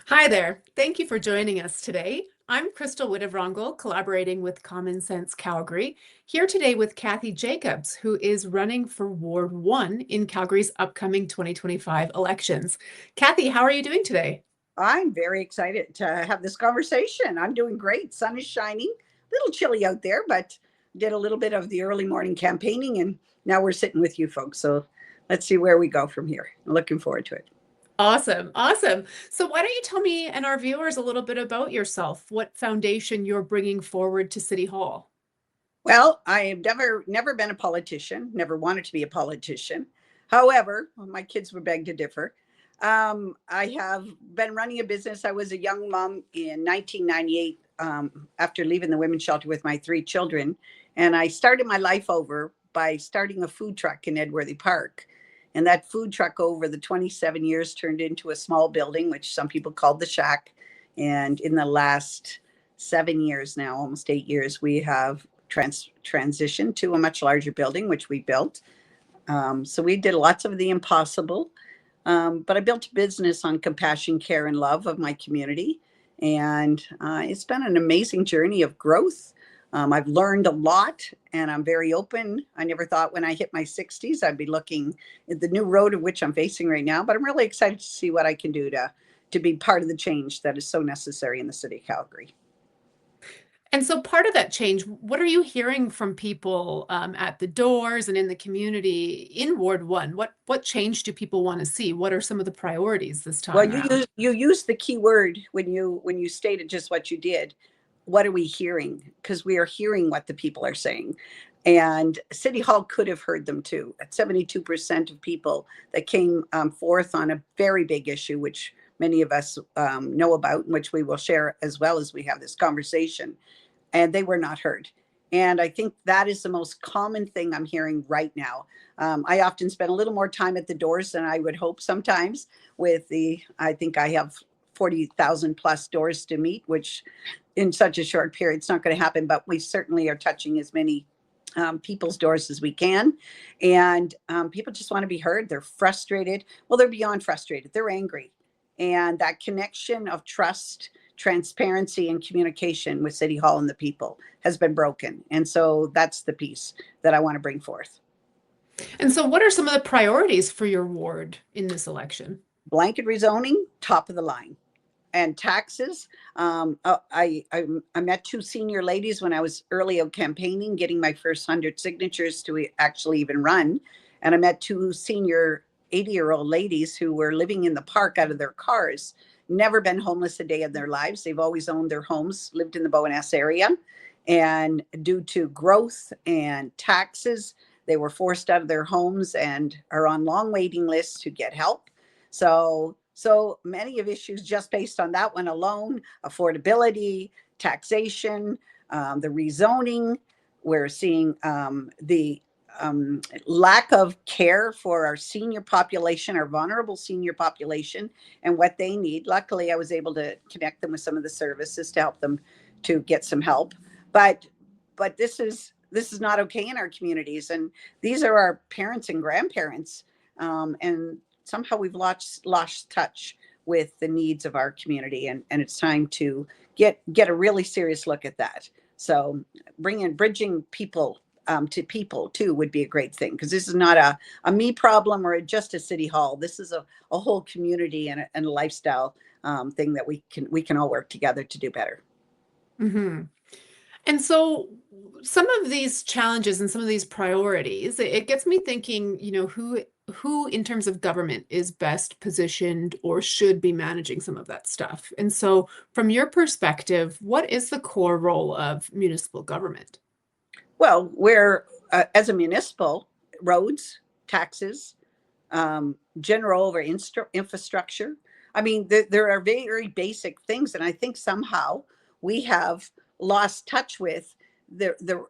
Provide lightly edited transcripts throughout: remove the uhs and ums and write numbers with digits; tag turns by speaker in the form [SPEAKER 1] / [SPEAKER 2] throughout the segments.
[SPEAKER 1] Hi there. Thank you for joining us today. I'm Crystal Wittevrongle, collaborating with Common Sense Calgary, here today with Cathy Jacobs, who is running for Ward 1 in Calgary's upcoming 2025 elections. Cathy, how are you doing today?
[SPEAKER 2] I'm very excited to have this conversation. I'm doing great. Sun is shining. A little chilly out there, but did a little bit of the early morning campaigning and now we're sitting with you folks. So let's see where we go from here. I'm looking forward to it.
[SPEAKER 1] Awesome, awesome. So why don't you tell me and our viewers a little bit about yourself, what foundation you're bringing forward to City Hall?
[SPEAKER 2] Well, I have never been a politician, never wanted to be a politician. However, my kids would beg to differ. I have been running a business. I was a young mom in 1998 after leaving the women's shelter with my three children. And I started my life over by starting a food truck in Edworthy Park. And that food truck over the 27 years turned into a small building, which some people called the Shack. And in the last 7 years now, almost 8 years, we have transitioned to a much larger building, which we built. So we did lots of the impossible. But I built a business on compassion, care, and love of my community. And it's been an amazing journey of growth. I've learned a lot and I'm very open. I never thought when I hit my 60s, I'd be looking at the new road of which I'm facing right now. But I'm really excited to see what I can do to be part of the change that is so necessary in the city of Calgary.
[SPEAKER 1] And so part of that change, what are you hearing from people at the doors and in the community in Ward 1? What change do people want to see? What are some of the priorities this
[SPEAKER 2] Well,
[SPEAKER 1] time
[SPEAKER 2] you
[SPEAKER 1] around?
[SPEAKER 2] use the key word when you stated just what you did. What are we hearing? Because we are hearing what the people are saying. And City Hall could have heard them too. At 72% of people that came forth on a very big issue, which many of us know about, which we will share as well as we have this conversation, and they were not heard. And I think that is the most common thing I'm hearing right now. I often spend a little more time at the doors than I would hope sometimes. I think I have 40,000 plus doors to meet, which in such a short period, it's not going to happen, but we certainly are touching as many people's doors as we can. And people just want to be heard. They're frustrated. Well, they're beyond frustrated. They're angry. And that connection of trust, transparency, and communication with City Hall and the people has been broken. And so that's the piece that I want to bring forth.
[SPEAKER 1] And so what are some of the priorities for your ward in this election?
[SPEAKER 2] Blanket rezoning, top of the line. And taxes. I met two senior ladies when I was early out campaigning, getting my first 100 signatures to actually even run. And I met two senior 80-year-old ladies who were living in the park out of their cars, never been homeless a day in their lives. They've always owned their homes, lived in the Bowness area. And due to growth and taxes, they were forced out of their homes and are on long waiting lists to get help. So many of issues just based on that one alone: affordability, taxation, the rezoning. We're seeing the lack of care for our senior population, our vulnerable senior population, and what they need. Luckily, I was able to connect them with some of the services to help them to get some help. But this is not okay in our communities, and these are our parents and grandparents, and somehow we've lost touch with the needs of our community, and it's time to get a really serious look at that. So bridging people to people too would be a great thing, because this is not a me problem or just a city hall. This is a whole community and a lifestyle thing that we can all work together to do better.
[SPEAKER 1] Hmm. And so some of these challenges and some of these priorities, it gets me thinking, who in terms of government is best positioned or should be managing some of that stuff. And so from your perspective, what is the core role of municipal government?
[SPEAKER 2] Well, we're as a municipal, roads, taxes, general over infrastructure. I mean, there are very basic things, and I think somehow we have lost touch with the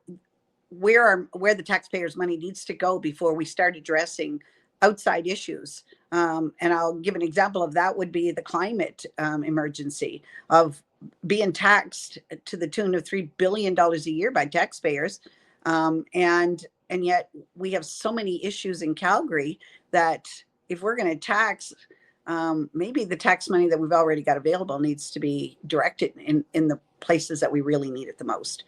[SPEAKER 2] where the taxpayers' money needs to go before we start addressing outside issues. And I'll give an example of that would be the climate emergency of being taxed to the tune of $3 billion a year by taxpayers, and yet we have so many issues in Calgary that if we're going to tax maybe the tax money that we've already got available needs to be directed in the places that we really need it the most.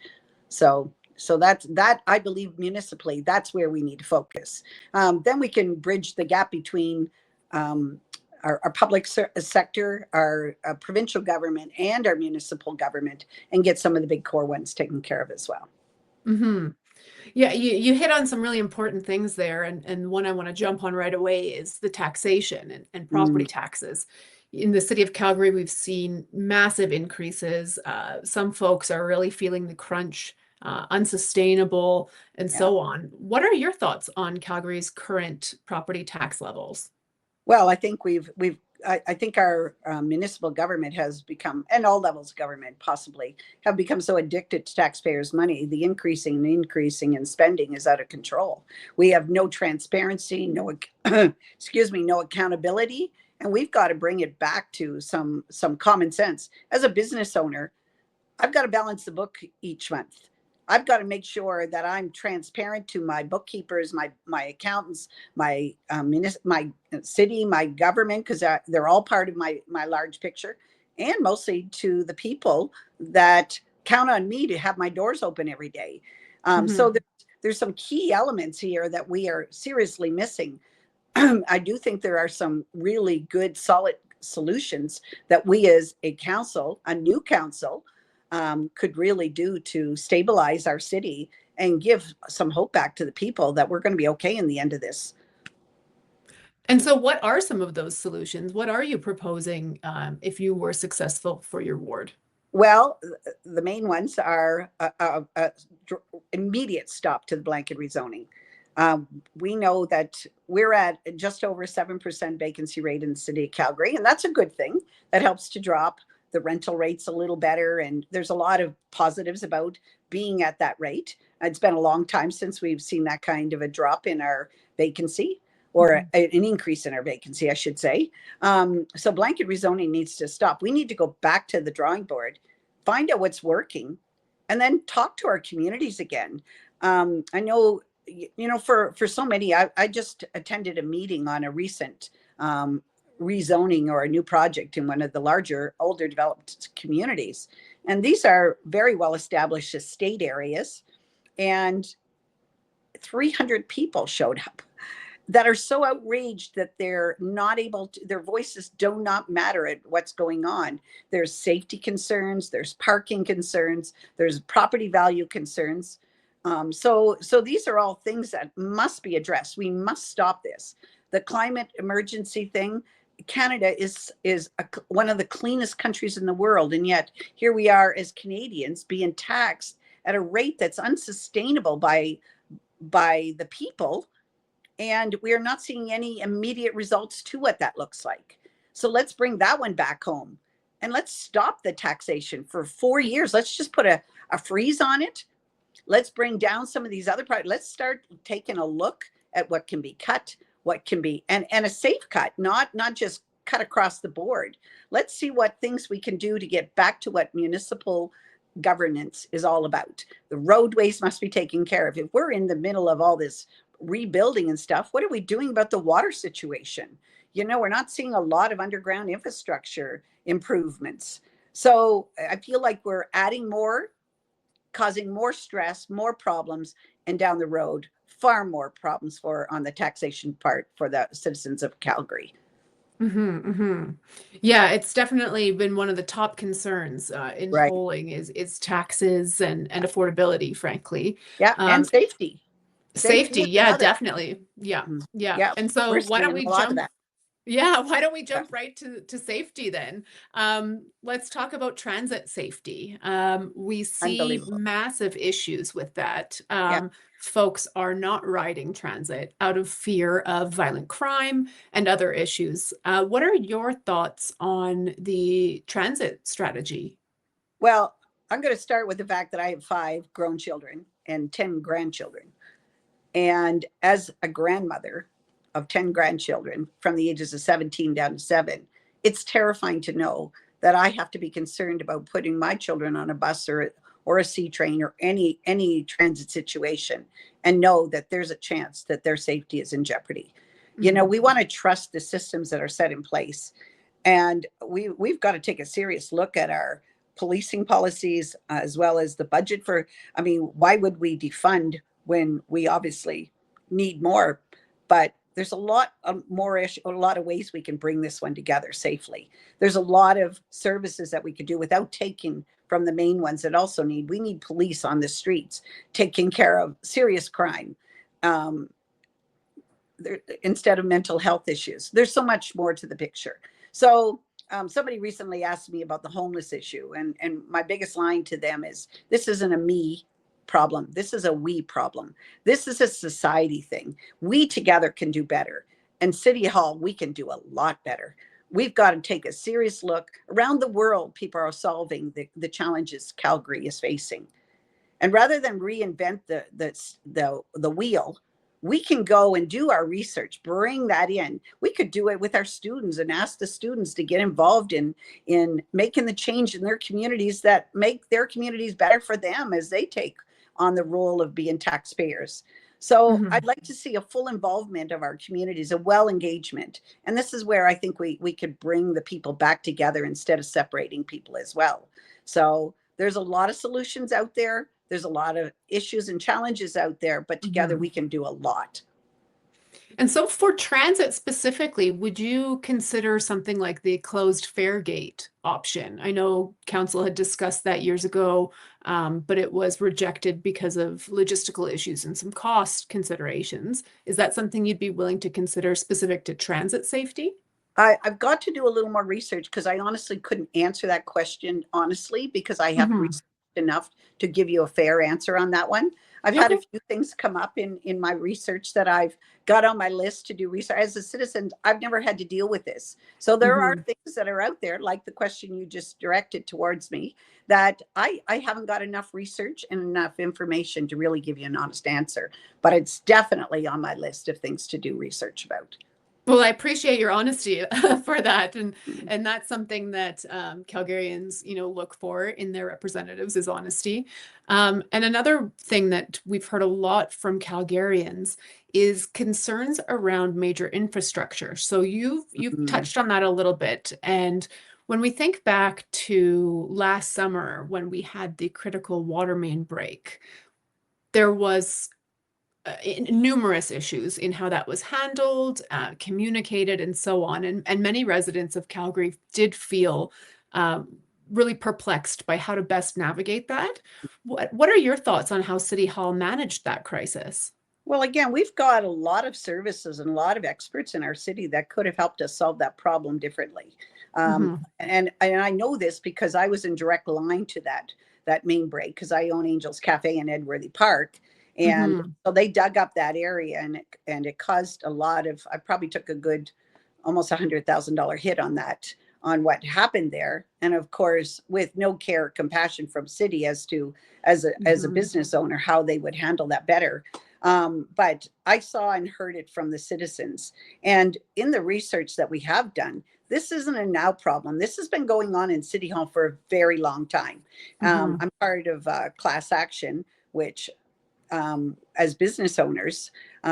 [SPEAKER 2] So that I believe municipally, that's where we need to focus. Then we can bridge the gap between our public sector, our provincial government, and our municipal government, and get some of the big core ones taken care of as well.
[SPEAKER 1] Hmm. Yeah, you hit on some really important things there, and one I want to jump on right away is the taxation and property
[SPEAKER 2] Mm,
[SPEAKER 1] taxes. In the city of Calgary, we've seen massive increases. Some folks are really feeling the crunch, unsustainable, and
[SPEAKER 2] yeah.
[SPEAKER 1] so on. What are your thoughts on Calgary's current property tax levels?
[SPEAKER 2] Well, I think I think our municipal government has become, and all levels of government possibly, have become so addicted to taxpayers' money. The increasing and increasing in spending is out of control. We have no transparency, no, excuse me, no accountability, and we've got to bring it back to some common sense. As a business owner, I've got to balance the book each month. I've got to make sure that I'm transparent to my bookkeepers, my accountants, my city, my government, because they're all part of my large picture, and mostly to the people that count on me to have my doors open every day. So
[SPEAKER 1] Hmm.
[SPEAKER 2] there's some key elements here that we are seriously missing. I do think there are some really good, solid solutions that we as a council, a new council, could really do to stabilize our city and give some hope back to the people that we're going to be okay in the end of this.
[SPEAKER 1] And so, what are some of those solutions? What are you proposing if you were successful for your ward?
[SPEAKER 2] Well, the main ones are immediate stop to the blanket rezoning. We know that we're at just over 7% vacancy rate in the city of Calgary, and that's a good thing. That helps to drop the rental rates a little better, and there's a lot of positives about being at that rate. It's been a long time since we've seen that kind of a drop in our vacancy, or
[SPEAKER 1] Mhm.
[SPEAKER 2] an increase in our vacancy, I should say. So blanket rezoning needs to stop. We need to go back to the drawing board, find out what's working, and then talk to our communities again. I know, for so many, I just attended a meeting on a recent rezoning or a new project in one of the larger, older developed communities. And these are very well established estate areas. And 300 people showed up that are so outraged that they're not able to, their voices do not matter at what's going on. There's safety concerns, there's parking concerns, there's property value concerns. So these are all things that must be addressed. We must stop this. The climate emergency thing, Canada is one of the cleanest countries in the world, and yet here we are as Canadians being taxed at a rate that's unsustainable by the people, and we are not seeing any immediate results to what that looks like. So let's bring that one back home, and let's stop the taxation for 4 years. Let's just put a freeze on it. Let's bring down some of these other parts. Let's start taking a look at what can be cut, what can be, and a safe cut, not just cut across the board. Let's see what things we can do to get back to what municipal governance is all about. The roadways must be taken care of. If we're in the middle of all this rebuilding and stuff, what are we doing about the water situation? We're not seeing a lot of underground infrastructure improvements. So I feel like we're adding more, causing more stress, more problems, and down the road, far more problems for on the taxation part for the citizens of Calgary.
[SPEAKER 1] Hmm. Hmm. Yeah, it's definitely been one of the top concerns in
[SPEAKER 2] Right.
[SPEAKER 1] polling is taxes and affordability, frankly.
[SPEAKER 2] Yeah. And
[SPEAKER 1] Um,
[SPEAKER 2] safety. Safety
[SPEAKER 1] Safety,
[SPEAKER 2] is
[SPEAKER 1] yeah,
[SPEAKER 2] another.
[SPEAKER 1] definitely. Yeah,
[SPEAKER 2] Mm.
[SPEAKER 1] yeah.
[SPEAKER 2] Yeah.
[SPEAKER 1] And so
[SPEAKER 2] We're
[SPEAKER 1] why don't
[SPEAKER 2] seeing
[SPEAKER 1] we
[SPEAKER 2] a lot of
[SPEAKER 1] jump?
[SPEAKER 2] that.
[SPEAKER 1] Yeah, why don't we
[SPEAKER 2] Yeah.
[SPEAKER 1] jump right to safety then? Let's talk about transit safety. We see
[SPEAKER 2] Unbelievable.
[SPEAKER 1] massive issues with that.
[SPEAKER 2] Yeah.
[SPEAKER 1] Folks are not riding transit out of fear of violent crime and other issues. What are your thoughts on the transit strategy?
[SPEAKER 2] Well, I'm going to start with the fact that I have 5 grown children and 10 grandchildren. And as a grandmother of 10 grandchildren from the ages of 17 down to 7, it's terrifying to know that I have to be concerned about putting my children on a bus or a C train or any transit situation, and know that there's a chance that their safety is in jeopardy.
[SPEAKER 1] Mhm.
[SPEAKER 2] We want to trust the systems that are set in place. And we've got to take a serious look at our policing policies, as well as the budget for, I mean, why would we defund when we obviously need more? But there's a lot of a lot of ways we can bring this one together safely. There's a lot of services that we could do without taking from the main ones that also need. We need police on the streets taking care of serious crime. Um, Instead of mental health issues. There's so much more to the picture. So somebody recently asked me about the homeless issue, and my biggest line to them is, this isn't a me problem. This is a we problem. This is a society thing. We together can do better. And City Hall, we can do a lot better. We've got to take a serious look. Around the world, people are solving the challenges Calgary is facing. And rather than reinvent the wheel, we can go and do our research, bring that in. We could do it with our students and ask the students to get involved in making the change in their communities that make their communities better for them as they take on the role of being taxpayers. So
[SPEAKER 1] Mhm.
[SPEAKER 2] I'd like to see a full involvement of our communities, a well engagement. And this is where I think we could bring the people back together instead of separating people as well. So there's a lot of solutions out there. There's a lot of issues and challenges out there, but together
[SPEAKER 1] Mhm.
[SPEAKER 2] we can do a lot.
[SPEAKER 1] And so for transit specifically, would you consider something like the closed fare gate option? I know council had discussed that years ago, but it was rejected because of logistical issues and some cost considerations. Is that something you'd be willing to consider specific to transit safety?
[SPEAKER 2] I've got to do a little more research because I honestly couldn't answer that question honestly because I haven't
[SPEAKER 1] Mhm.
[SPEAKER 2] researched enough to give you a fair answer on that one. I've had a
[SPEAKER 1] Okay.
[SPEAKER 2] few things come up in my research that I've got on my list to do research. As a citizen, I've never had to deal with this. So there are
[SPEAKER 1] Mhm.
[SPEAKER 2] things that are out there, like the question you just directed towards me, that I haven't got enough research and enough information to really give you an honest answer. But it's definitely on my list of things to do research about.
[SPEAKER 1] Well, I appreciate your honesty for that, and that's something that Calgarians, look for in their representatives is honesty. And another thing that we've heard a lot from Calgarians is concerns around major infrastructure. So you've
[SPEAKER 2] Mm-hmm.
[SPEAKER 1] touched on that a little bit, and when we think back to last summer when we had the critical water main break, there was numerous issues in how that was handled, communicated, and so on. And many residents of Calgary did feel um, really perplexed by how to best navigate that. What are your thoughts on how City Hall managed that crisis?
[SPEAKER 2] Well, again, we've got a lot of services and a lot of experts in our city that could have helped us solve that problem differently.
[SPEAKER 1] Hmm.
[SPEAKER 2] And I know this because I was in direct line to that main break because I own Angels Cafe in Edworthy Park. And
[SPEAKER 1] Hmm.
[SPEAKER 2] so they dug up that area and it caused a lot of, I probably took a good almost $100,000 hit on that, on what happened there. And of course, with no care or compassion from city as to, as a
[SPEAKER 1] Hmm.
[SPEAKER 2] business owner, how they would handle that better. But I saw and heard it from the citizens. And in the research that we have done, this isn't a now problem. This has been going on in City Hall for a very long time.
[SPEAKER 1] Hmm.
[SPEAKER 2] I'm part of class action, which as business owners,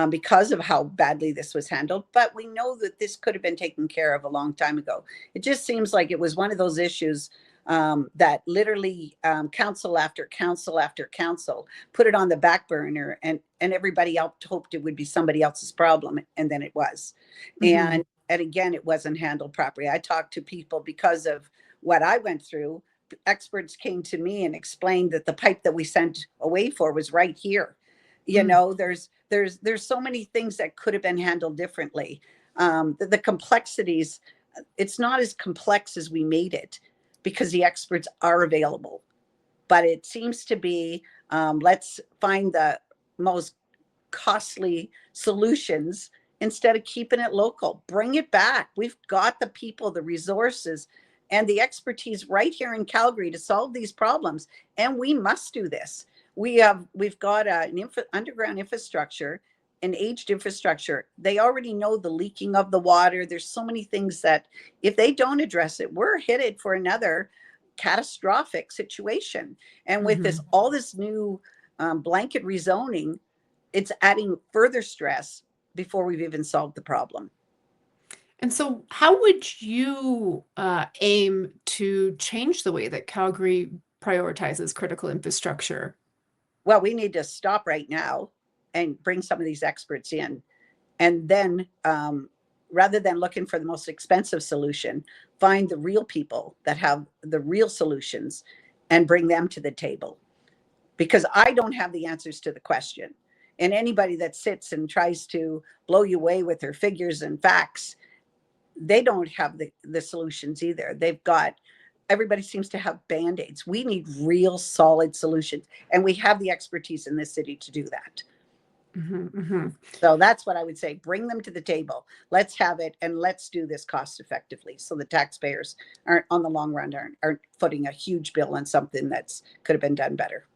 [SPEAKER 2] because of how badly this was handled. But we know that this could have been taken care of a long time ago. It just seems like it was one of those issues that literally council after council after council put it on the back burner, and everybody else hoped it would be somebody else's problem, and then it was.
[SPEAKER 1] Hmm.
[SPEAKER 2] And again, it wasn't handled properly. I talked to people because of what I went through. Experts came to me and explained that the pipe that we sent away for was right here. There's so many things that could have been handled differently. The complexities, it's not as complex as we made it because the experts are available. But it seems to be, let's find the most costly solutions instead of keeping it local. Bring it back. We've got the people, the resources, and the expertise right here in Calgary to solve these problems, and we must do this. We've got underground infrastructure, an aged infrastructure. They already know the leaking of the water. There's so many things that if they don't address it, we're headed for another catastrophic situation. And with
[SPEAKER 1] Hmm.
[SPEAKER 2] this, all this new blanket rezoning, it's adding further stress before we've even solved the problem.
[SPEAKER 1] And so, how would you aim to change the way that Calgary prioritizes critical infrastructure?
[SPEAKER 2] Well, we need to stop right now and bring some of these experts in. And then, rather than looking for the most expensive solution, find the real people that have the real solutions and bring them to the table. Because I don't have the answers to the question. And anybody that sits and tries to blow you away with their figures and facts, they don't have the solutions either. They've got, everybody seems to have band-aids. We need real solid solutions. And we have the expertise in this city to do that. So that's what I would say. Bring them to the table. Let's have it, and let's do this cost effectively, so the taxpayers aren't, on the long run, aren't footing a huge bill on something that's could have been done better.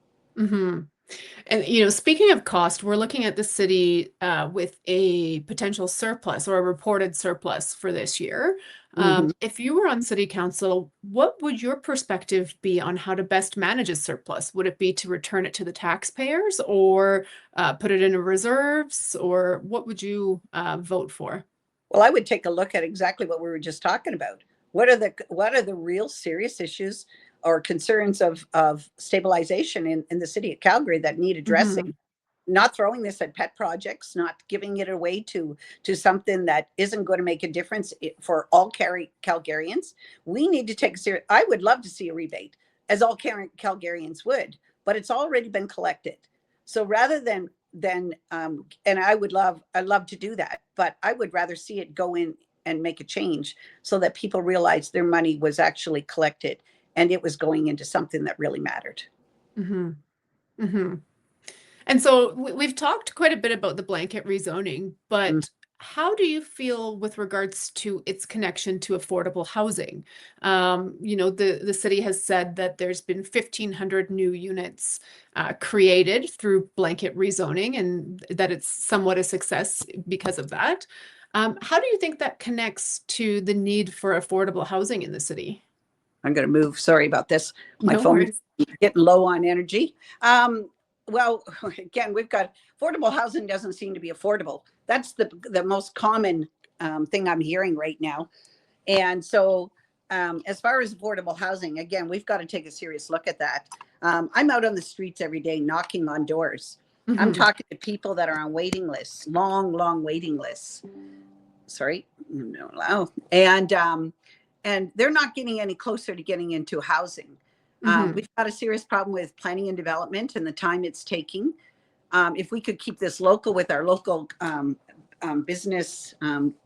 [SPEAKER 1] And, you know, speaking of cost, we're looking at the city with a potential surplus or a reported surplus for this year. If you were on city council, what would your perspective be on how to best manage a surplus? Would it be to return it to the taxpayers, or put it in reserves, or what would you vote for?
[SPEAKER 2] Well, I would take a look at exactly what we were just talking about. What are the real serious issues or concerns of stabilization in the city of Calgary that need addressing? Not throwing this at pet projects, not giving it away to something that isn't going to make a difference for all Calgarians. We need to take a serious. I would love to see a rebate, as all Calgarians would, but it's already been collected. So rather than and I'd love to do that, but I would rather see it go in and make a change so that people realize their money was actually collected and it was going into something that really mattered.
[SPEAKER 1] And so we've talked quite a bit about the blanket rezoning, but how do you feel with regards to its connection to affordable housing? You know, the city has said that there's been 1,500 new units created through blanket rezoning, and that it's somewhat a success because of that. How do you think that connects to the need for affordable housing in the city?
[SPEAKER 2] I'm going to move. Sorry about this. My
[SPEAKER 1] No
[SPEAKER 2] phone is
[SPEAKER 1] worries.
[SPEAKER 2] getting low on energy. Well, again, we've got affordable housing doesn't seem to be affordable. That's the most common thing I'm hearing right now. And so as far as affordable housing, again, we've got to take a serious look at that. I'm out on the streets every day knocking on doors. I'm talking to people that are on waiting lists, long waiting lists. Sorry, no, and they're not getting any closer to getting into housing. We've got a serious problem with planning and development and the time it's taking. If we could keep this local with our local business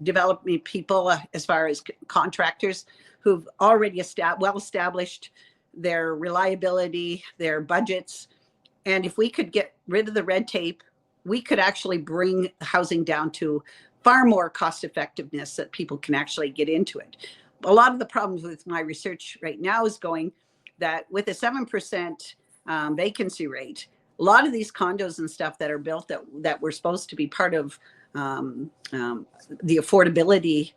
[SPEAKER 2] development people, as far as contractors who've already well established their reliability, their budgets, and if we could get rid of the red tape, we could actually bring housing down to far more cost effectiveness that people can actually get into it. A lot of the problems with my research right now is going that with a 7% vacancy rate, a lot of these condos and stuff that are built that were supposed to be part of the affordability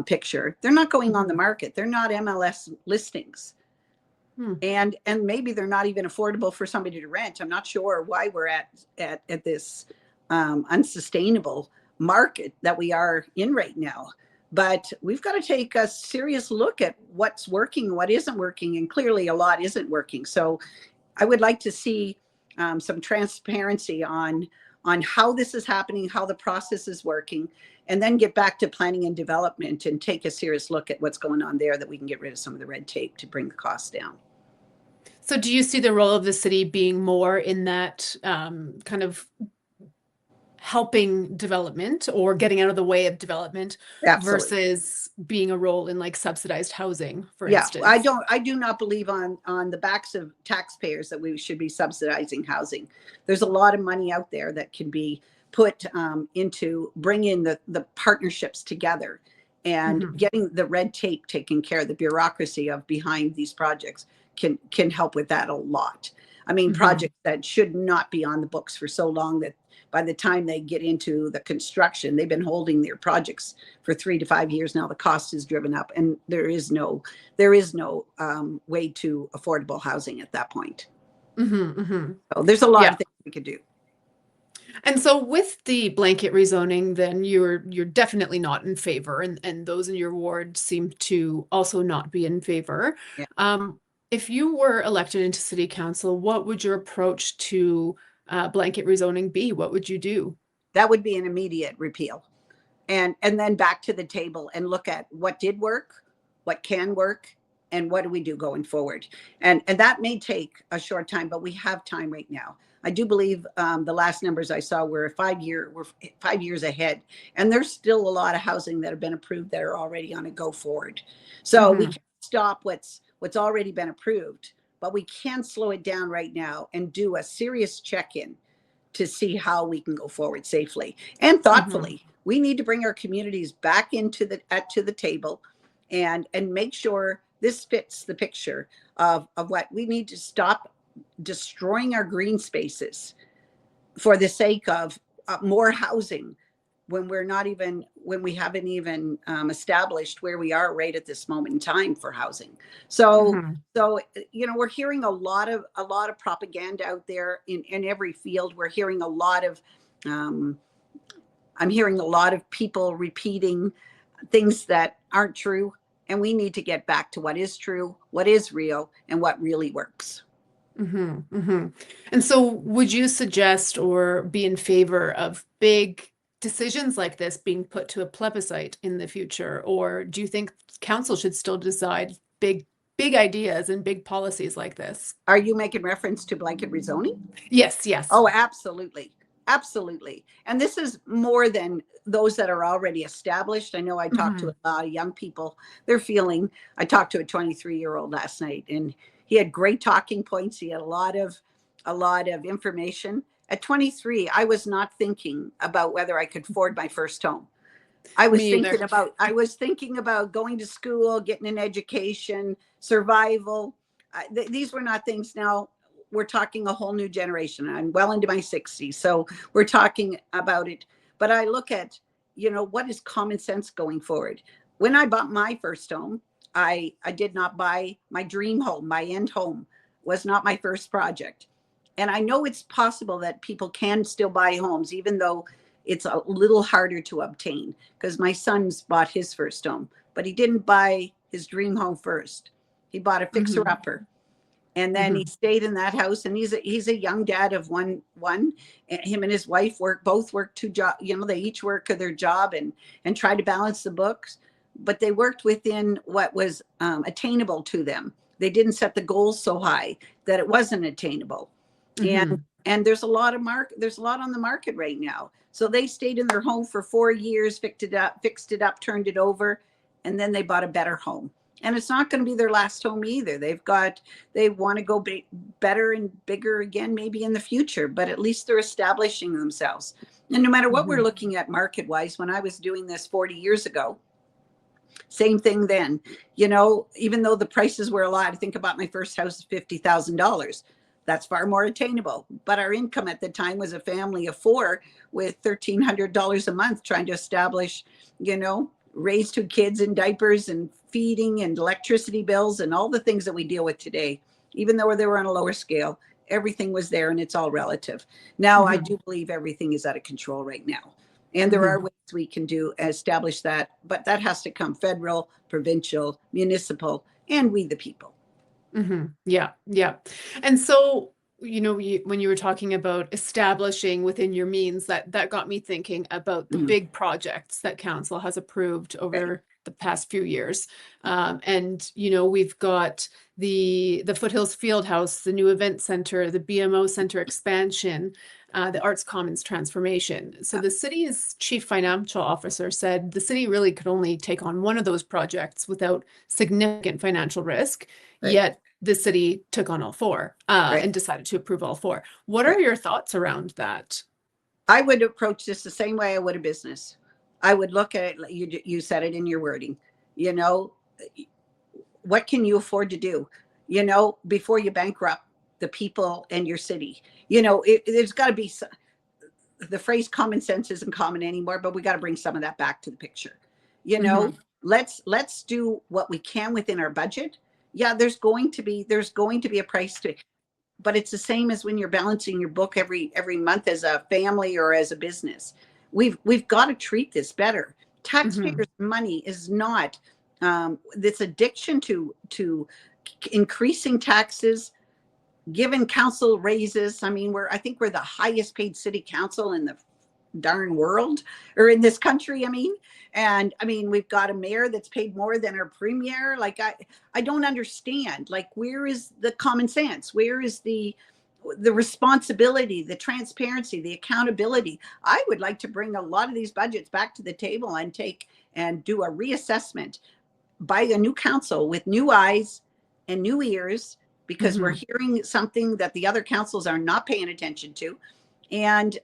[SPEAKER 2] picture, they're not going on the market. They're not MLS listings. And maybe they're not even affordable for somebody to rent. I'm not sure why we're at this unsustainable market that we are in right now. But we've got to take a serious look at what's working, what isn't working, and clearly a lot isn't working. So I would like to see some transparency on how this is happening, how the process is working, and then get back to planning and development and take a serious look at what's going on there, that we can get rid of some of the red tape to bring the costs down.
[SPEAKER 1] So do you see the role of the city being more in that kind of helping development or getting out of the way of development versus being a role in like subsidized housing, for instance?
[SPEAKER 2] I do not believe on the backs of taxpayers that we should be subsidizing housing. There's a lot of money out there that can be put into bringing the partnerships together and getting the red tape taken care of. The bureaucracy of behind these projects can help with that a lot. I mean, projects that should not be on the books for so long that by the time they get into the construction, they've been holding their projects for 3 to 5 years now. The cost is driven up, and there is no way to affordable housing at that point. So there's a lot of things we could do.
[SPEAKER 1] And so with the blanket rezoning, then you're definitely not in favor, and those in your ward seem to also not be in favor.
[SPEAKER 2] Yeah.
[SPEAKER 1] If you were elected into city council, what would your approach to blanket rezoning be? What would you do?
[SPEAKER 2] That would be an immediate repeal. And then back to the table and look at what did work, what can work, and what do we do going forward. And that may take a short time, but we have time right now. I do believe the last numbers I saw were we're 5 years ahead, and there's still a lot of housing that have been approved that are already on a go forward. So we
[SPEAKER 1] Hmm.
[SPEAKER 2] can stop what's already been approved, but we can slow it down right now and do a serious check-in to see how we can go forward safely and
[SPEAKER 1] Hmm.
[SPEAKER 2] thoughtfully. We need to bring our communities back into to the table and make sure this fits the picture of what we need to stop destroying our green spaces for the sake of more housing when we haven't even established where we are right at this moment in time for housing. So
[SPEAKER 1] Hmm.
[SPEAKER 2] so we're hearing a lot of propaganda out there in every field. We're hearing a lot of um, I'm hearing a lot of people repeating things that aren't true, and we need to get back to what is true, what is real, and what really works.
[SPEAKER 1] Hmm. Hmm. And so would you suggest or be in favor of big decisions like this being put to a plebiscite in the future? Or do you think council should still decide big ideas and big policies like this?
[SPEAKER 2] Are you making reference to blanket rezoning?
[SPEAKER 1] Yes, yes.
[SPEAKER 2] Oh, absolutely. Absolutely. And this is more than those that are already established. I know I talked to
[SPEAKER 1] Hmm.
[SPEAKER 2] a lot of young people. I talked to a 23-year-old last night, and he had great talking points. He had a lot of information. At 23, I was not thinking about whether I could afford my first home.
[SPEAKER 1] Me either.
[SPEAKER 2] I was thinking about going to school, getting an education, survival. These were not things. Now we're talking a whole new generation. I'm well into my 60s, so we're talking about it. But I look at, what is common sense going forward. When I bought my first home, I did not buy my dream home. My end home was not my first project. And I know it's possible that people can still buy homes, even though it's a little harder to obtain, because my son's bought his first home, but he didn't buy his dream home first. He bought a fixer
[SPEAKER 1] Hmm.
[SPEAKER 2] upper, and then he
[SPEAKER 1] Hmm.
[SPEAKER 2] stayed in that house. And he's a young dad of one. And him and his wife both work two jobs. They each work their job and try to balance the books, but they worked within what was attainable to them. They didn't set the goals so high that it wasn't attainable. and
[SPEAKER 1] Hmm.
[SPEAKER 2] and there's a lot on the market right now. So they stayed in their home for 4 years, fixed it up, turned it over, and then they bought a better home. And it's not going to be their last home either. They want to go better and bigger again, maybe in the future, but at least they're establishing themselves. And no matter what we're
[SPEAKER 1] Hmm.
[SPEAKER 2] looking at market wise, when I was doing this 40 years ago, same thing then. Even though the prices were a lot, I think about my first house is $50,000. That's far more attainable. But our income at the time was a family of four with $1,300 a month, trying to establish, raise two kids in diapers and feeding and electricity bills and all the things that we deal with today. Even though they were on a lower scale, everything was there, and it's all relative. Now, I
[SPEAKER 1] Hmm.
[SPEAKER 2] do believe everything is out of control right now. And there are
[SPEAKER 1] Hmm.
[SPEAKER 2] ways we can establish that, but that has to come federal, provincial, municipal, and we the people.
[SPEAKER 1] Yeah, yeah. And so, when you were talking about establishing within your means, that got me thinking about the
[SPEAKER 2] Mm,
[SPEAKER 1] big projects that council has approved
[SPEAKER 2] okay.
[SPEAKER 1] over the past few years. And we've got the Foothills Fieldhouse, the new event center, the BMO Center expansion, the Arts Commons transformation. So
[SPEAKER 2] Yeah,
[SPEAKER 1] the city's chief financial officer said the city really could only take on one of those projects without significant financial risk.
[SPEAKER 2] right,
[SPEAKER 1] Yet the city took on all four
[SPEAKER 2] right,
[SPEAKER 1] and decided to approve all four. What are
[SPEAKER 2] right.
[SPEAKER 1] your thoughts around that?
[SPEAKER 2] I would approach this the same way I would a business. I would look at it, like you said it in your wording, you know, what can you afford to do, before you bankrupt the people and your city. There's got to be the phrase common sense isn't common anymore, but we got to bring some of that back to the picture. You know,
[SPEAKER 1] Hmm.
[SPEAKER 2] let's do what we can within our budget. Yeah, there's going to be a price to. but it's the same as when you're balancing your book every month as a family or as a business. We've got to treat this better.
[SPEAKER 1] Mm-hmm.
[SPEAKER 2] Taxpayers' money is not this addiction to increasing taxes, giving council raises. I mean, I think we're the highest paid city council in the darn world, or in this country, I mean. And I mean, we've got a mayor that's paid more than our premier. Like, I don't understand. Like, where is the common sense? Where is the responsibility, the transparency, the accountability? I would like to bring a lot of these budgets back to the table and do a reassessment by a new council with new eyes and new ears, because we're
[SPEAKER 1] Mm-hmm.
[SPEAKER 2] hearing something that the other councils are not paying attention to. And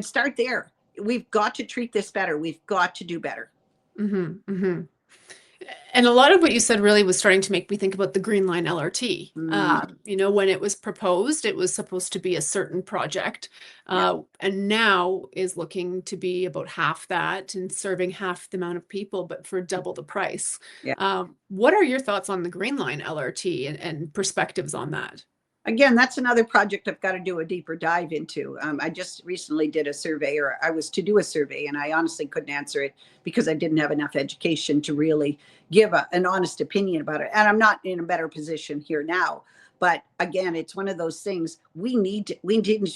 [SPEAKER 2] start there. We've got to treat this better. We've got to do better.
[SPEAKER 1] Mm-hmm. Mm-hmm. And a lot of what you said really was starting to make me think about the Green Line LRT.
[SPEAKER 2] Mm,
[SPEAKER 1] When it was proposed, it was supposed to be a certain project,
[SPEAKER 2] yeah,
[SPEAKER 1] and now is looking to be about half that and serving half the amount of people, but for double the price.
[SPEAKER 2] yeah.
[SPEAKER 1] What are your thoughts on the Green Line LRT and perspectives on that?
[SPEAKER 2] Again, that's another project I've got to do a deeper dive into. I just recently did a survey, or I was to do a survey, and I honestly couldn't answer it because I didn't have enough education to really give an honest opinion about it. And I'm not in a better position here now. But again, it's one of those things we need to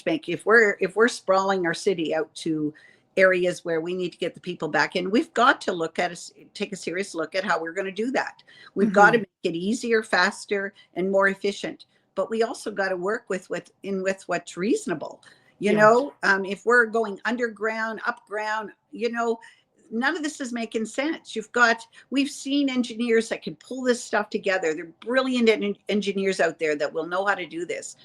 [SPEAKER 2] make. If we're sprawling our city out to areas where we need to get the people back in, we've got to take a serious look at how we're going to do that. We've got to
[SPEAKER 1] Mm-hmm.
[SPEAKER 2] make it easier, faster, and more efficient. But we also got to work with what's reasonable.
[SPEAKER 1] Yeah.
[SPEAKER 2] If we're going underground, up ground, none of this is making sense. We've seen engineers that can pull this stuff together. They're brilliant engineers out there that will know how to do this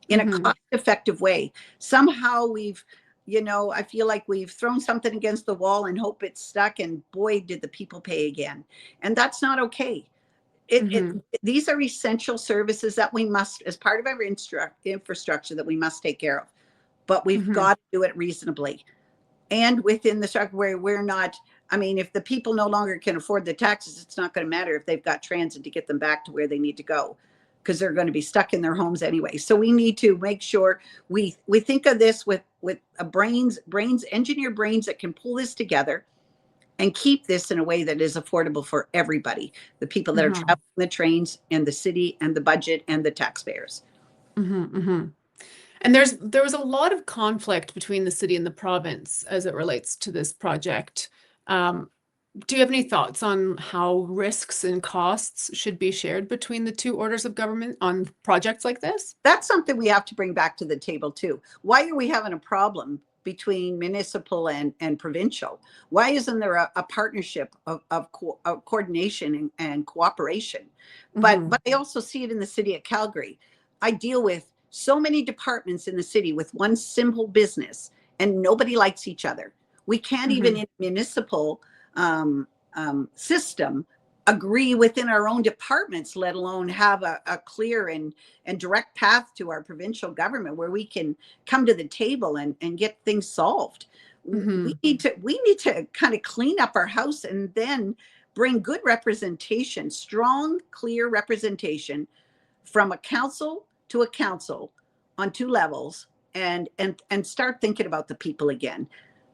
[SPEAKER 2] in a
[SPEAKER 1] Mm-hmm.
[SPEAKER 2] cost effective way. Somehow I feel like we've thrown something against the wall and hope it's stuck, and boy, did the people pay again. And that's not okay.
[SPEAKER 1] Mm-hmm.
[SPEAKER 2] These are essential services that we must, as part of our infrastructure, that we must take care of. But we've
[SPEAKER 1] Mm-hmm.
[SPEAKER 2] got to do it reasonably and within the structure where we're not. I mean, if the people no longer can afford the taxes, it's not going to matter if they've got transit to get them back to where they need to go, because they're going to be stuck in their homes anyway. So we need to make sure we think of this with a engineer brains that can pull this together and keep this in a way that is affordable for everybody, the people that are
[SPEAKER 1] Mm-hmm.
[SPEAKER 2] traveling the trains, and the city, and the budget, and the taxpayers.
[SPEAKER 1] Mm-hmm. Mm-hmm. And there was a lot of conflict between the city and the province as it relates to this project. Um, do you have any thoughts on how risks and costs should be shared between the two orders of government on projects like this?
[SPEAKER 2] That's something we have to bring back to the table too. Why are we having a problem between municipal and provincial? Why isn't there a partnership of coordination and cooperation? But
[SPEAKER 1] Mm-hmm.
[SPEAKER 2] I also see it in the city of Calgary. I deal with so many departments in the city with one simple business, and nobody likes each other. We can't even
[SPEAKER 1] Mm-hmm.
[SPEAKER 2] in municipal system agree within our own departments, let alone have a clear and direct path to our provincial government where we can come to the table and get things solved.
[SPEAKER 1] Mm-hmm.
[SPEAKER 2] We need to kind of clean up our house and then bring good representation, strong, clear representation from a council to a council on two levels, and start thinking about the people again.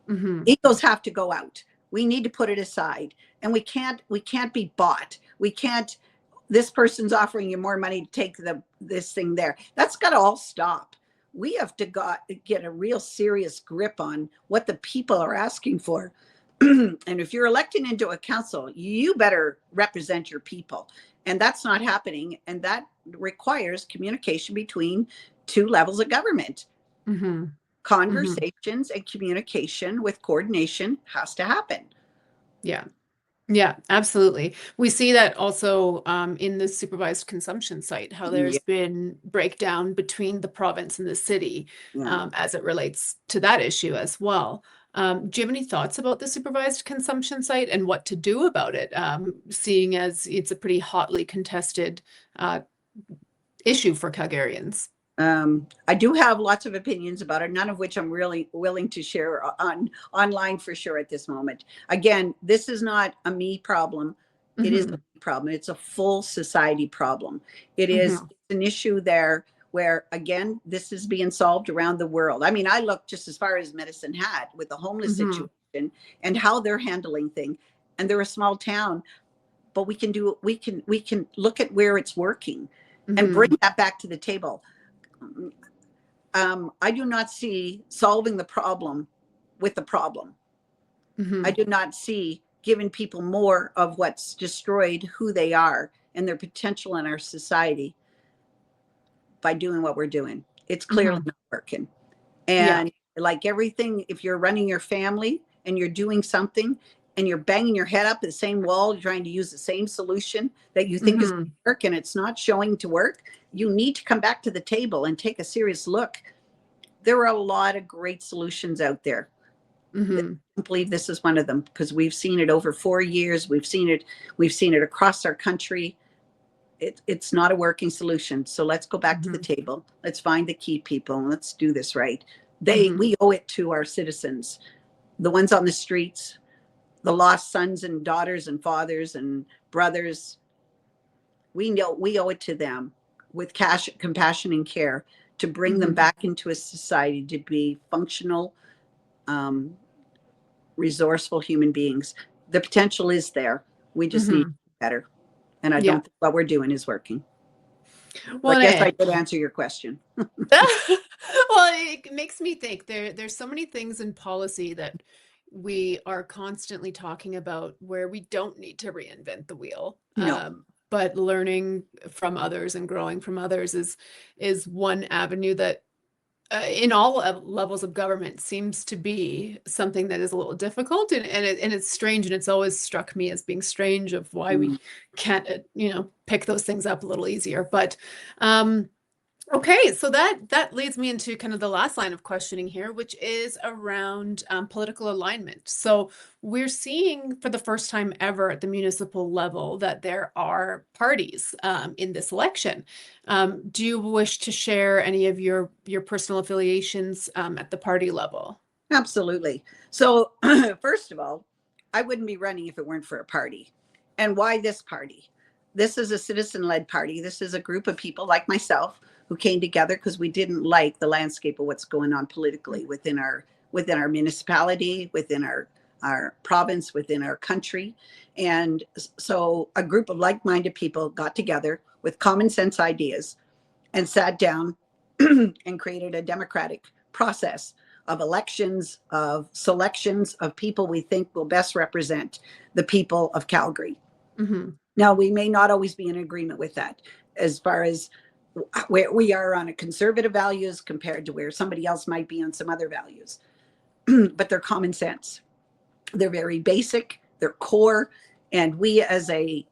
[SPEAKER 1] Mm-hmm.
[SPEAKER 2] Egos have to go out. We need to put it aside, and we can't be bought. We can't. This person's offering you more money to take this thing there. That's got to all stop. We have to get a real serious grip on what the people are asking for. And if you're electing into a council, you better represent your people. And that's not happening. And that requires communication between two levels of government.
[SPEAKER 1] Mm-hmm. Mm-hmm.
[SPEAKER 2] Conversations and communication with coordination has to happen.
[SPEAKER 1] Yeah. Yeah, absolutely. We see that also in the supervised consumption site, how
[SPEAKER 2] Yeah,
[SPEAKER 1] there's been breakdown between the province and the city
[SPEAKER 2] yeah.
[SPEAKER 1] as it relates to that issue as well. Do you have any thoughts about the supervised consumption site and what to do about it, seeing as it's a pretty hotly contested uh, issue for Calgarians?
[SPEAKER 2] I do have lots of opinions about it, none of which I'm really willing to share online for sure at this moment. Again, this is not a me problem. It is a
[SPEAKER 1] Hmm.
[SPEAKER 2] me problem. It's a full society problem. It is
[SPEAKER 1] Hmm.
[SPEAKER 2] an issue there where, again, this is being solved around the world. I mean, I look just as far as Medicine Hat with the homeless
[SPEAKER 1] Mm-hmm.
[SPEAKER 2] situation and how they're handling things. And they're a small town, but we can look at where it's working and bring
[SPEAKER 1] Mm-hmm.
[SPEAKER 2] that back to the table. I do not see solving the problem with the problem. I
[SPEAKER 1] Mm-hmm.
[SPEAKER 2] do not see giving people more of what's destroyed who they are and their potential in our society by doing what we're doing. It's clearly
[SPEAKER 1] Mm-hmm.
[SPEAKER 2] not working.
[SPEAKER 1] Yeah.
[SPEAKER 2] And like everything, if you're running your family and you're doing something and you're banging your head up at the same wall, you're trying to use the same solution that you think is
[SPEAKER 1] Mm-hmm.
[SPEAKER 2] work and it's not showing to work, you need to come back to the table and take a serious look. There are a lot of great solutions out there. I
[SPEAKER 1] Mm-hmm.
[SPEAKER 2] believe this is one of them because we've seen it over 4 years. We've seen it across our country. It's not a working solution. So let's go back to the
[SPEAKER 1] Mm-hmm.
[SPEAKER 2] table. Let's find the key people and let's do this right.
[SPEAKER 1] Mm-hmm.
[SPEAKER 2] We owe it to our citizens, the ones on the streets, the lost sons and daughters and fathers and brothers. We know we owe it to them with compassion and care to bring them
[SPEAKER 1] Mm-hmm.
[SPEAKER 2] back into a society to be functional, um, resourceful human beings. The potential is there. We just need
[SPEAKER 1] Mm-hmm.
[SPEAKER 2] better. And I
[SPEAKER 1] Yeah.
[SPEAKER 2] don't think what we're doing is working.
[SPEAKER 1] Well,
[SPEAKER 2] But
[SPEAKER 1] and
[SPEAKER 2] yes, I did answer your question.
[SPEAKER 1] well, it makes me think there's so many things in policy that we are constantly talking about where we don't need to reinvent the wheel.
[SPEAKER 2] No.
[SPEAKER 1] But learning from others and growing from others is one avenue that in all levels of government seems to be something that is a little difficult and it's strange, and it's always struck me as being strange of why we
[SPEAKER 2] Mm.
[SPEAKER 1] can't pick those things up a little easier. But um okay, so that leads me into kind of the last line of questioning here, which is around political alignment. So we're seeing for the first time ever at the municipal level that there are parties in this election. Do you wish to share any of your personal affiliations at the party level?
[SPEAKER 2] Absolutely. So, first of all, I wouldn't be running if it weren't for a party. And why this party? This is a citizen led party. This is a group of people like myself who came together because we didn't like the landscape of what's going on politically within our municipality, within our province, within our country. And so a group of like-minded people got together with common sense ideas and sat down and created a democratic process of elections, of selections of people we think will best represent the people of Calgary.
[SPEAKER 1] Mm-hmm.
[SPEAKER 2] Now, we may not always be in agreement with that as far as where we are on a conservative values compared to where somebody else might be on some other values, but they're common sense. They're very basic, they're core. And we as a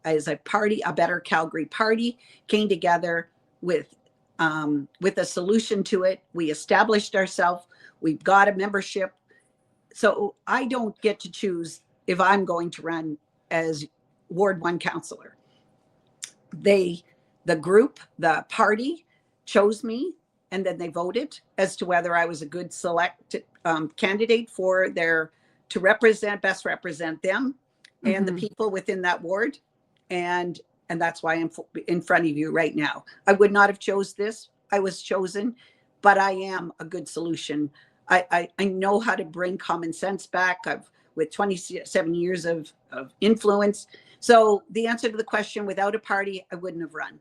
[SPEAKER 2] party, a Better Calgary party, came together with a solution to it. We established ourselves. We've got a membership. So I don't get to choose if I'm going to run as Ward 1 councillor. The group, the party chose me, and then they voted as to whether I was a good select candidate for to best represent them and the
[SPEAKER 1] Mm-hmm.
[SPEAKER 2] people within that ward. And that's why I'm in front of you right now. I would not have chose this. I was chosen, but I am a good solution. I know how to bring common sense back. I've with 27 years of influence. So the answer to the question, without a party, I wouldn't have run.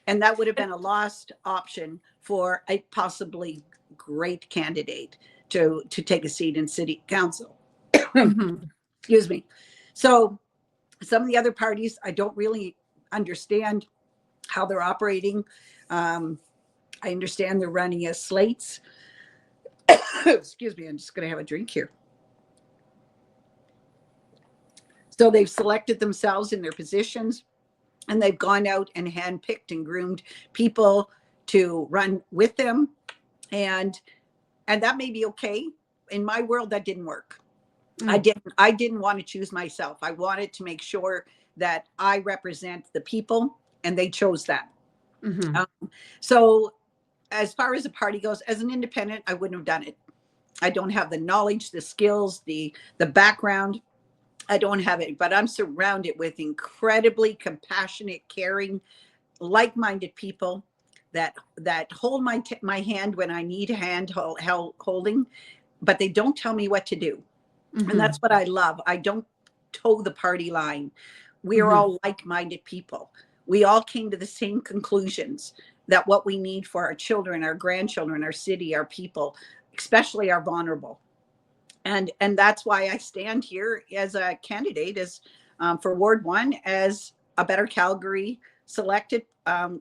[SPEAKER 2] And that would have been a lost option for a possibly great candidate to take a seat in city council.
[SPEAKER 1] Mm-hmm.
[SPEAKER 2] Excuse me. So some of the other parties, I don't really understand how they're operating. I understand they're running as slates. Excuse me, I'm just going to have a drink here. So they've selected themselves in their positions, and they've gone out and handpicked and groomed people to run with them. And that may be okay. In my world, that didn't work.
[SPEAKER 1] Mm.
[SPEAKER 2] I didn't want to choose myself. I wanted to make sure that I represent the people, and they chose that.
[SPEAKER 1] Mm-hmm.
[SPEAKER 2] So as far as the party goes, as an independent, I wouldn't have done it. I don't have the knowledge, the skills, the background. I don't have it, but I'm surrounded with incredibly compassionate, caring, like-minded people that hold my hand when I need hand holding, but they don't tell me what to do. And that's
[SPEAKER 1] Hmm.
[SPEAKER 2] what I love. I don't toe the party line. We are
[SPEAKER 1] Hmm.
[SPEAKER 2] all like-minded people. We all came to the same conclusions, that what we need for our children, our grandchildren, our city, our people, especially our vulnerable. And that's why I stand here as a candidate, as for Ward 1, as a Better Calgary selected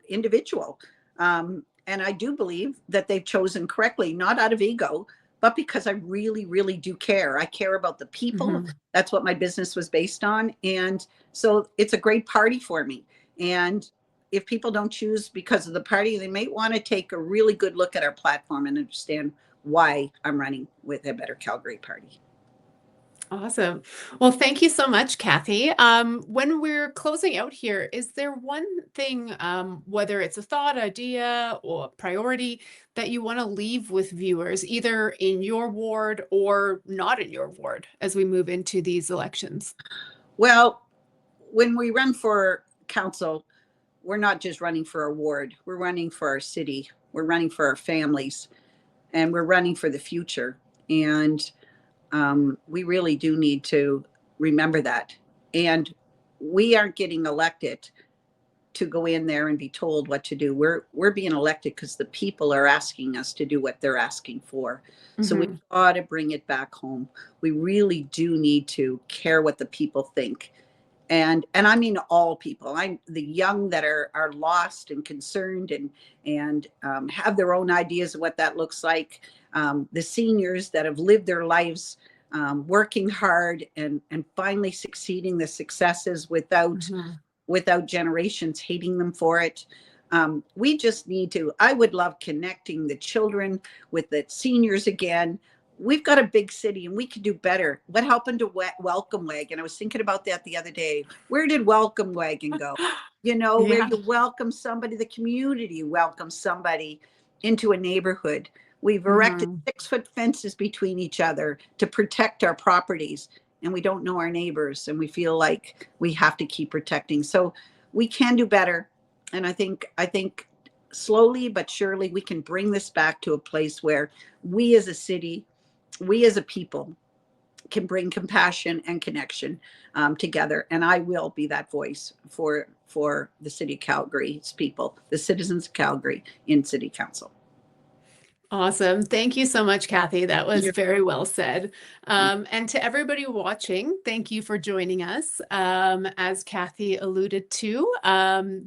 [SPEAKER 2] individual. And I do believe that they've chosen correctly, not out of ego, but because I really, really do care. I care about the people.
[SPEAKER 1] Hmm.
[SPEAKER 2] That's what my business was based on. And so it's a great party for me. And if people don't choose because of the party, they may want to take a really good look at our platform and understand why I'm running with a Better Calgary party.
[SPEAKER 1] Awesome. Well, thank you so much, Cathy. When we're closing out here, is there one thing, whether it's a thought, idea, or priority that you want to leave with viewers, either in your ward or not in your ward, as we move into these elections?
[SPEAKER 2] Well, when we run for council, we're not just running for a ward, we're running for our city, we're running for our families, and we're running for the future. And we really do need to remember that. And we aren't getting elected to go in there and be told what to do. We're being elected because the people are asking us to do what they're asking for. So we
[SPEAKER 1] Hmm.
[SPEAKER 2] ought to bring it back home. We really do need to care what the people think. And I mean all people. I'm the young that are lost and concerned and have their own ideas of what that looks like. The seniors that have lived their lives working hard and finally succeeding the successes
[SPEAKER 1] Hmm.
[SPEAKER 2] without generations hating them for it. We just need to, I would love connecting the children with the seniors again. We've got a big city and we could do better. What happened to Welcome Wagon? I was thinking about that the other day. Where did Welcome Wagon go? You know, where
[SPEAKER 1] Yeah.
[SPEAKER 2] you welcome somebody, the community welcomes somebody into a neighborhood. We've erected
[SPEAKER 1] Hmm.
[SPEAKER 2] 6-foot fences between each other to protect our properties, and we don't know our neighbors and we feel like we have to keep protecting. So we can do better. And I think slowly but surely we can bring this back to a place where we as a city, we as a people can bring compassion and connection together. And I will be that voice for the city of Calgary's people, the citizens of Calgary in city council.
[SPEAKER 1] Awesome. Thank you so much, Cathy. That was
[SPEAKER 2] You're
[SPEAKER 1] very well said. And to everybody watching, thank you for joining us. As Cathy alluded to,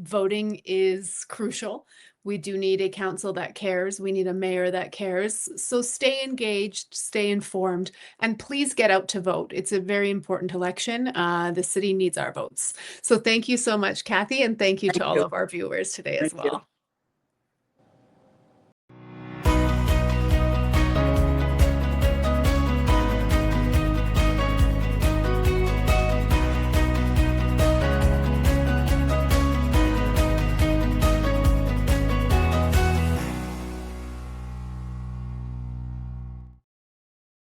[SPEAKER 1] voting is crucial. We do need a council that cares. We need a mayor that cares. So stay engaged, stay informed, and please get out to vote. It's a very important election. The city needs our votes. So thank you so much, Cathy, and thank you to
[SPEAKER 2] Thank
[SPEAKER 1] all
[SPEAKER 2] you.
[SPEAKER 1] of our viewers today as
[SPEAKER 2] Thank you.
[SPEAKER 1] well.